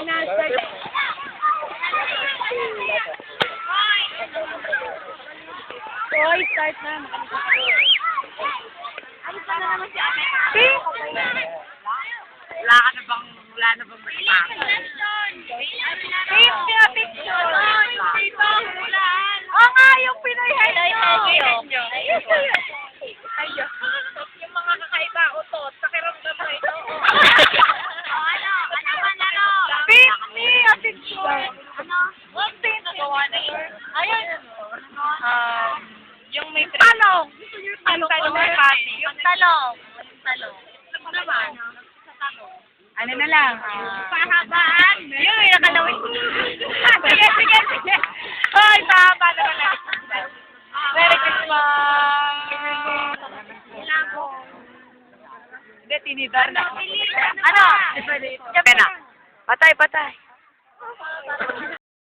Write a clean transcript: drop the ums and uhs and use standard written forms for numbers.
na-start. Hoy, start na. Ano pa na naman si Ate? Pink! Wala na bang matapang? Pink, picture! Oo nga, yung Pinoy head nyo! Yung mga kakaiba, utot, pakiramdam mo ito. Pink, me, a picture! What pink? Ayun. Yung may Talong! Yung talong may pati. Yung talong! Ano naman? Ano na lang? Pahabaan. Yun, may nakalawin. Sige. Hoy, pahaba na lang. Merry Christmas! Hindi, tinidor na. Ano? Pena. Patay.